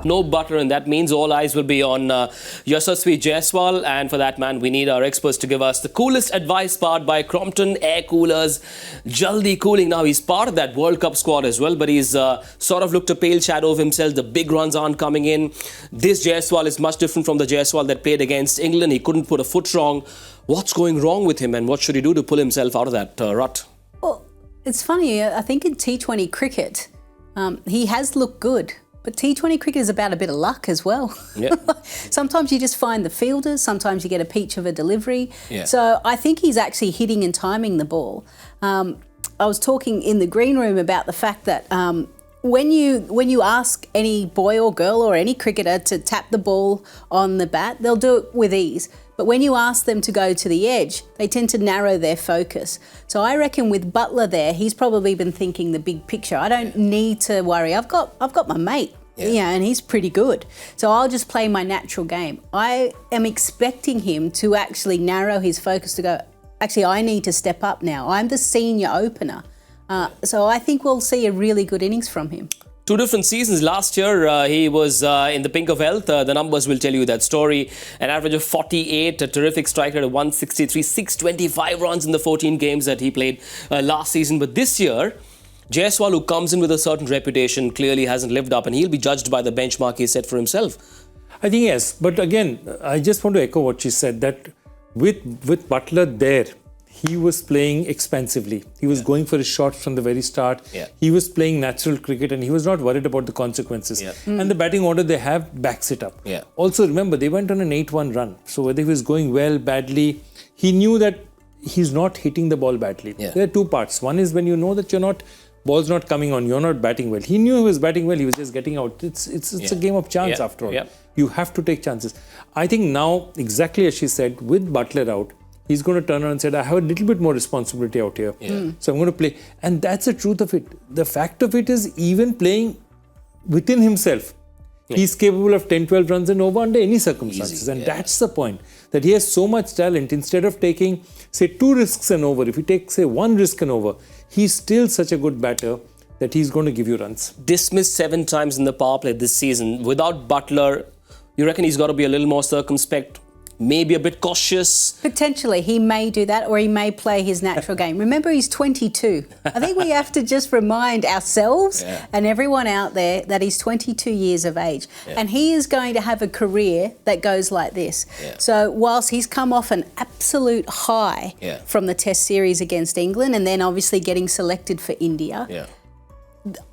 No Buttler, and that means all eyes will be on Yashasvi Jaiswal. And for that, man, we need our experts to give us the coolest advice powered by Crompton air coolers. Jaldi cooling. Now, he's part of that World Cup squad as well, but he's sort of looked a pale shadow of himself. The big runs aren't coming in. This Jaiswal is much different from the Jaiswal that played against England. He couldn't put a foot wrong. What's going wrong with him, and what should he do to pull himself out of that rut? Well, it's funny. I think in T20 cricket, he has looked good. But T20 cricket is about a bit of luck as well. Yeah. Sometimes you just find the fielders, sometimes you get a peach of a delivery. Yeah. So I think he's actually hitting and timing the ball. I was talking in the green room about the fact that when you ask any boy or girl or any cricketer to tap the ball on the bat, they'll do it with ease. But when you ask them to go to the edge, they tend to narrow their focus. So I reckon with Buttler there, he's probably been thinking the big picture. I don't need to worry. I've got my mate, and he's pretty good. So I'll just play my natural game. I am expecting him to actually narrow his focus to go, actually, I need to step up now. I'm the senior opener. So I think we'll see a really good innings from him. Two different seasons. Last year, he was in the pink of health. The numbers will tell you that story. An average of 48, a terrific strike rate of 163, 625 runs in the 14 games that he played last season. But this year, Jaiswal, who comes in with a certain reputation, clearly hasn't lived up, and he'll be judged by the benchmark he set for himself. I think yes. But again, I just want to echo what she said, that with Buttler there, he was playing expansively. He was going for his shots from the very start. Yeah. He was playing natural cricket and he was not worried about the consequences. Yeah. And the batting order they have backs it up. Yeah. Also, remember, they went on an 8-1 run. So whether he was going well, badly, he knew that he's not hitting the ball badly. Yeah. There are two parts. One is when you know that ball's not coming on, you're not batting well. He knew he was batting well, he was just getting out. It's a game of chance after all. Yeah. You have to take chances. I think now, exactly as she said, with Buttler out, he's going to turn around and say, I have a little bit more responsibility out here. Yeah. So I'm going to play. And that's the truth of it. The fact of it is, even playing within himself, he's capable of 10, 12 runs and over under any circumstances. Easy. And that's the point. That he has so much talent. Instead of taking, say, 2 risks and over, if he takes, say, 1 risk and over, he's still such a good batter that he's going to give you runs. Dismissed 7 times in the power play this season. Without Buttler, you reckon he's got to be a little more circumspect? Maybe a bit cautious? Potentially, he may do that, or he may play his natural game. Remember, he's 22. I think we have to just remind ourselves and everyone out there that he's 22 years of age. Yeah. And he is going to have a career that goes like this. Yeah. So whilst he's come off an absolute high from the Test series against England and then obviously getting selected for India,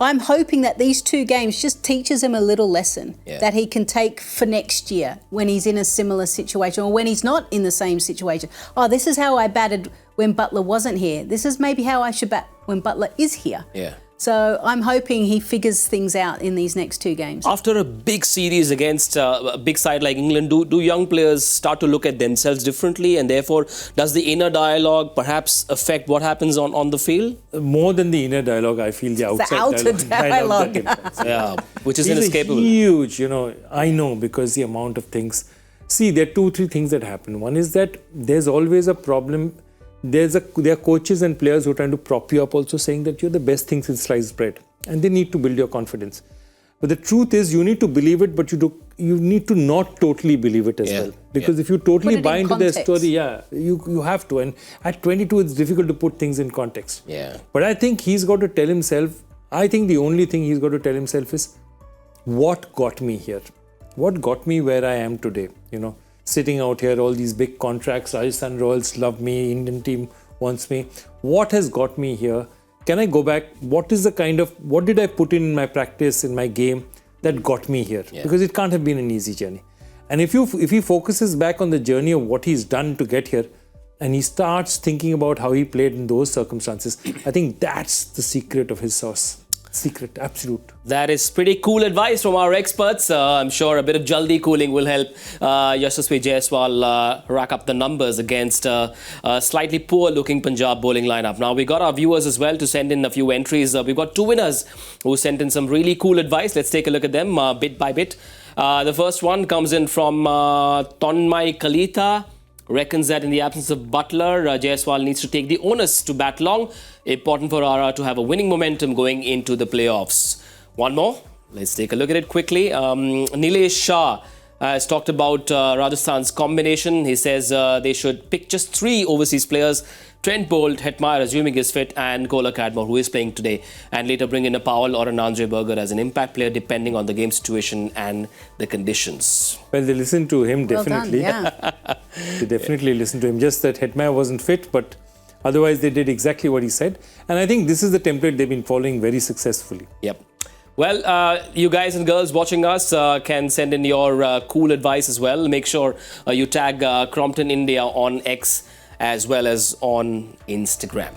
I'm hoping that these 2 games just teaches him a little lesson that he can take for next year when he's in a similar situation or when he's not in the same situation. Oh, this is how I batted when Buttler wasn't here. This is maybe how I should bat when Buttler is here. Yeah. So I'm hoping he figures things out in these next 2 games. After a big series against a big side like England, do young players start to look at themselves differently, and therefore does the inner dialogue perhaps affect what happens on the field? More than the inner dialogue, I feel the outside dialogue. Yeah, which is inescapable. Huge, I know, because the amount of things. See, there are 2, 3 things that happen. One is that there's always a problem. There are coaches and players who are trying to prop you up, also saying that you're the best thing since sliced bread, and they need to build your confidence. But the truth is, you need to believe it, but you need to not totally believe it as well. Because if you totally buy into their story, you have to. And at 22, it's difficult to put things in context. Yeah. But I think he's got to tell himself, I think the only thing he's got to tell himself is, what got me here? What got me where I am today? Sitting out here, all these big contracts, Rajasthan Royals love me, Indian team wants me. What has got me here? Can I go back? What did I put in my practice, in my game that got me here? Because it can't have been an easy journey. And if he focuses back on the journey of what he's done to get here, and he starts thinking about how he played in those circumstances, I think that's the secret of his sauce. Secret, absolute. That is pretty cool advice from our experts. I'm sure a bit of jaldi cooling will help Yashasvi Jaiswal rack up the numbers against a slightly poor-looking Punjab bowling lineup. Now, we got our viewers as well to send in a few entries. We've got 2 winners who sent in some really cool advice. Let's take a look at them bit by bit. The first one comes in from Tonmai Kalita. Reckons that in the absence of Buttler, Jaiswal needs to take the onus to bat long. Important for RR to have a winning momentum going into the playoffs. One more Let's take a look at it quickly. Nilesh Shah has talked about Rajasthan's combination. He says they should pick just 3 overseas players: Trent Bolt, Hetmeyer assuming he's fit, and Kohler Cadmore, who is playing today, and later bring in a Powell or an Andre Berger as an impact player depending on the game situation and the conditions. Well, they listened to him, definitely. Well done, yeah. They definitely listened to him. Just that Hetmeyer wasn't fit, but otherwise they did exactly what he said. And I think this is the template they've been following very successfully. Yep. Well, you guys and girls watching us can send in your cool advice as well. Make sure you tag Crompton India on X as well as on Instagram.